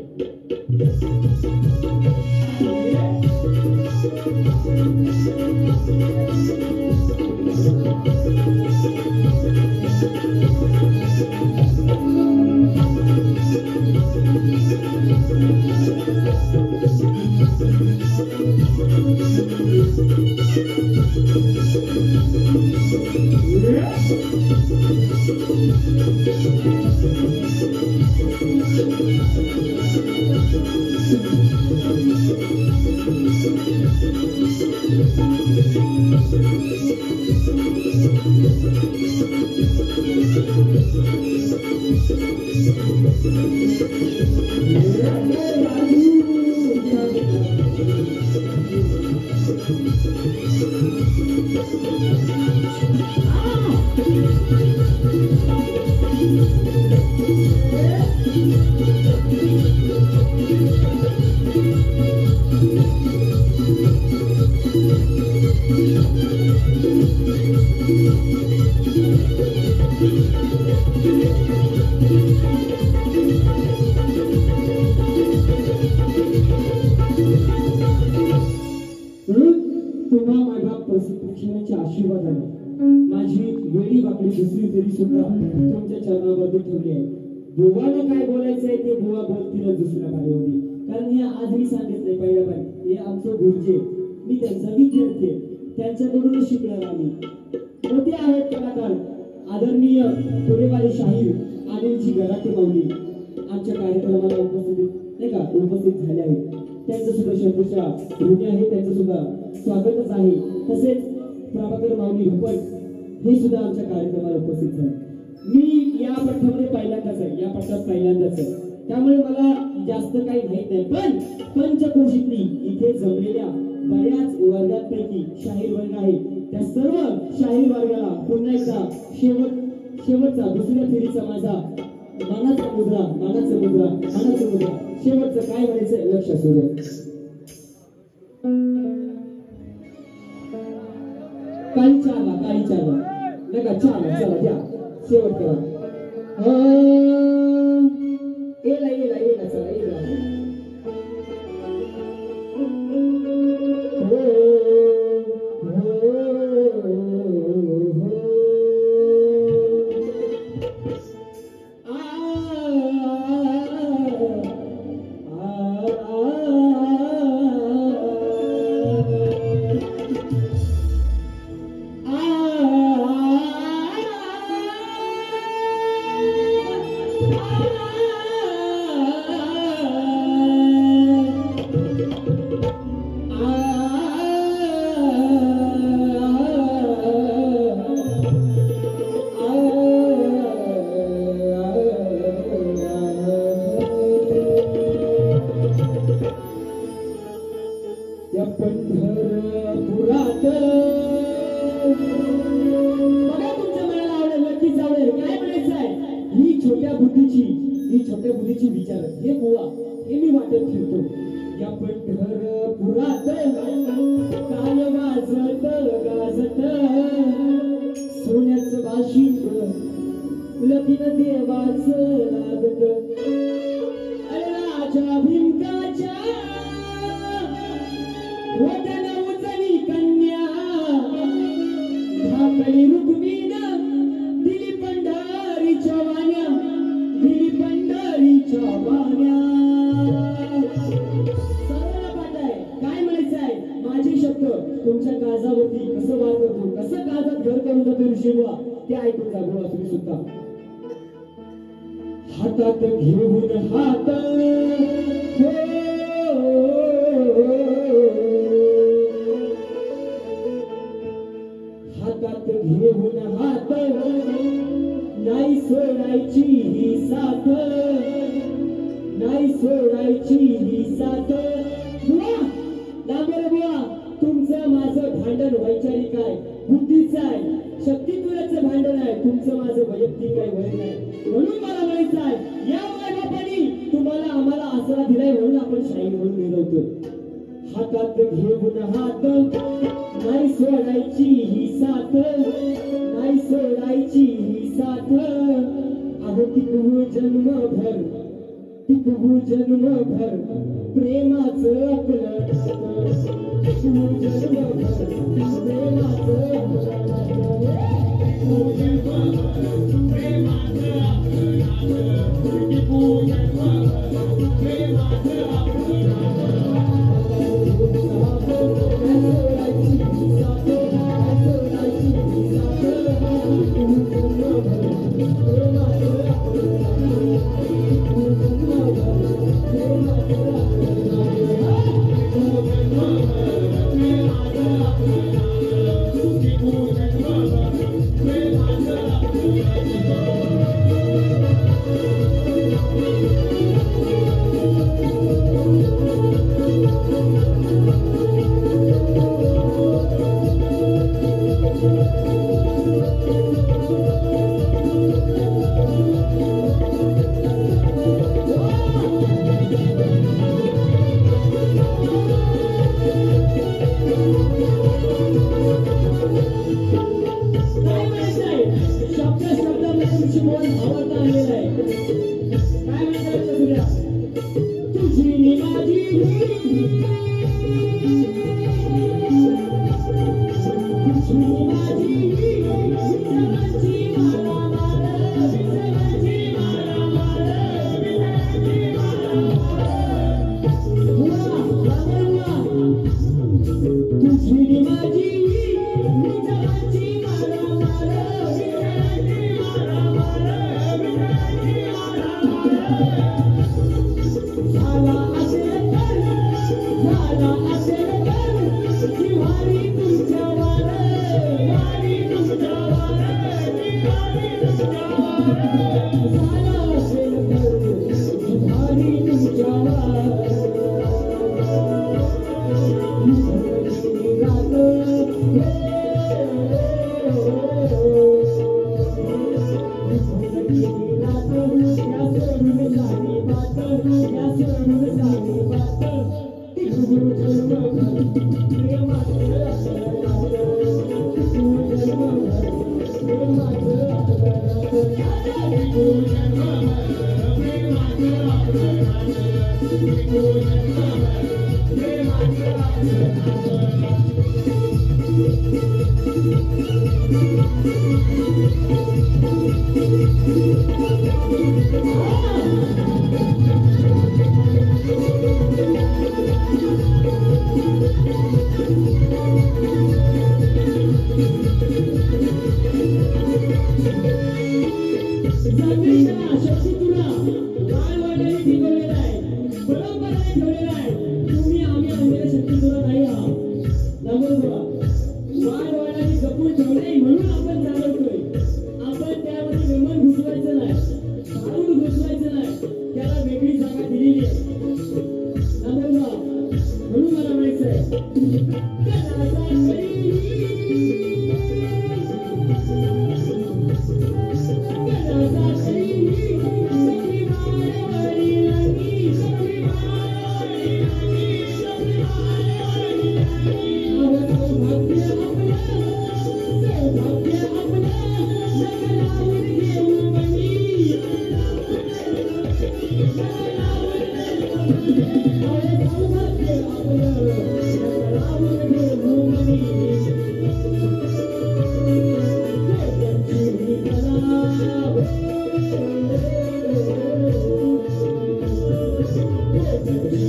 माझी वेळी वाकडी दुसरी फेरी सुद्धा तुमच्या चरणावरती ठेवली आहे. बुवाला काय बोलायचं आहे ते बुवा बोलतील दुसऱ्या बारीवरती, कारण हे आज मी सांगितलंय पहिल्या बारी. हे आमचं गुरुजी, मी त्यांचा विद्यार्थी, त्यांच्याकडूनच शिकणार आम्ही. मोठे आहेत कलाकार आदरणीय पुणेवाले शाहीर अनिलजी गराटे माऊली आमच्या कार्यक्रमाला उपस्थित झाले आहेत. त्यांचं सुद्धा शब्दशा ऋणी आहे, त्यांचं सुद्धा स्वागतच आहे. तसेच प्रभाकर माऊली भोपट हे सुद्धा आमच्या कार्यक्रमाला उपस्थित झाले. मी या पट्ट्यामध्ये पहिल्यांदाच आहे, त्यामुळे मला जास्त काही माहित नाही. पण पंचक्रोशीतली इथे जमलेल्या बऱ्याच वर्गांपैकी शाहीर वर्ग आहे, त्या सर्व शाहीर वर्गाला पुन्हा एकदा शेवटचा दुसऱ्या फेरीचा माझा मानाचा मुद्रा शेवटचं काय म्हणायचं लक्ष असू द्या. काळी चारला नका चला द्या शेवट करा. येला चला येला. या पंढरपुरात काय वाजत गाजत सोन्याचं वाशिंग लगीन देवाचं लागत राजा भिंकाच्या वदन उजनी कन्या धाकली रुक्मिण दिली पंढरीच्या वाण्या दिली पंढरीच्या वाण्या सरळ पाठ आहे काय म्हणायचं आहे माझे शब्द तुमच्या काळजावरती कसं वार करतो कसं काळजात घर करून जातो ऋषीवा ते ऐकून जा गोळा तुम्ही सुद्धा हातात घेऊन हात हातात घेऊन हात नाही सोडायची ही साथ नाही सोडायची ही साथ बुवा दामोदर बुवा तुमचं माझं भांडण वैचारिक आहे बुद्धीचं आहे शक्तित्वाचं भांडण आहे तुमचं माझं वैयक्तिक आहे वय नाही म्हणून मला म्हणायचं आहे या बापांनी तुम्हाला आम्हाला आसरा दिलाय म्हणून आपण शाही म्हणून मिळवतो हातात घेऊन हात नाही सोडायची ही साथ नाही सोडायची ही साथ अहो टिकवू जन्मभर प्रेमाचं आपलं टिकवू जन्मभर प्रेमाचं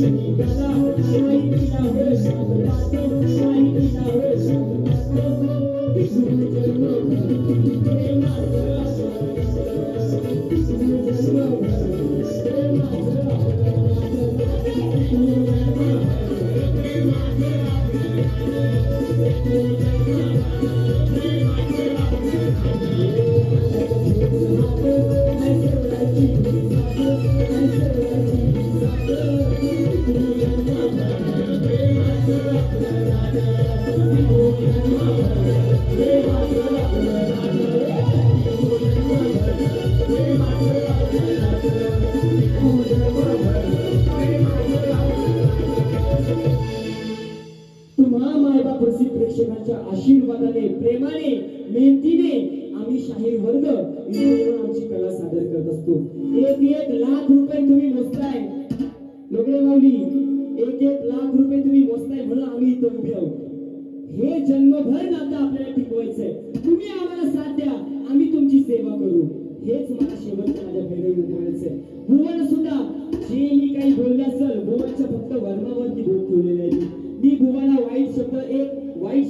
एकाला नाही दिला हो साथ पाठो नाही दिला हो साथ पाठो जन्म प्रेमाचा प्रेक्षकांच्या आशीर्वादाने प्रेमाने मेहनतीने आम्ही शाहीर वर्ग आमची कला सादर करत असतो. 1 लाख रुपये तुम्ही मोजताय लोगडे माऊली, 1 लाख रुपये तुम्ही मोजताय म्हणून आम्ही इथं उभे आहोत. हे जन्मभर नातं आपल्याला टिकवायचंय. तुम्ही आम्हाला साथ द्या, आम्ही तुमची सेवा करू. हेच मला शेवटचं माझ्या भेटीवर बोलायचंय. भुवन सुद्धा जे मी काही बोलले असेल, भुवनच्या फक्त वर्णावरती बोट ठेवलेले आहे. मी भुवाला वाईट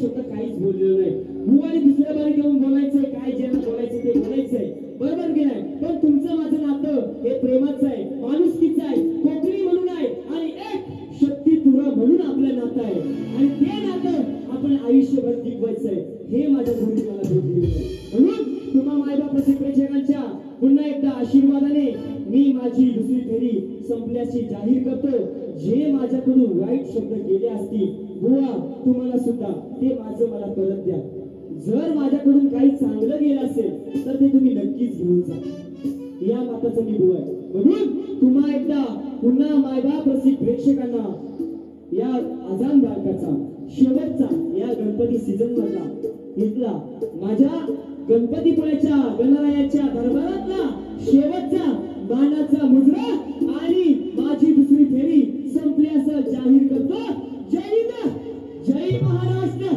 शब्द काहीच बोललेलो नाही. भुवाने दुसऱ्या बारी घेऊन बोलायचंय, काय ज्यांना बोलायचं ते बोलायचंय, बरोबर की नाही. पण तुमचं माझं नातं हे प्रेमाचं आहे, माणुसकीचं आहे, कोकणी म्हणून आहे आणि एक शक्ती तुरा म्हणून आपलं नातं आहे. आणि ते नातं आपण आयुष्यभर टिकवायचंय. हे माझ्या गुरुने मला भेट दिली. म्हणून तुम्हा मायबाप प्रेक्षकांच्या पुन्हा एकदा आशीर्वादाने मी माझी दुसरी फेरी संपल्याची जाहीर करतो. जे माझ्याकडून वाईट शब्द गेले असतील बुवा, तुम्हाला सुद्धा ते माझं मला परत द्या. जर माझ्याकडून काही चांगलं गेलं असेल तर ते तुम्ही नक्कीच घेऊन जा. या माताचं मी बुवा आहे. म्हणून तुम्हा एकदा पुन्हा मायबाप रसिक प्रेक्षकांना या आजान बालकाचा शेवटचा या गणपती सीझन मधला इथला माझ्या गणपतीपुळ्याच्या गणरायाच्या दरबारातला शेवटचा मानाचा मुजरा आणि माझी दुसरी फेरी संपल्याचं जाहीर करतो. जय हिंद, जय महाराष्ट्र.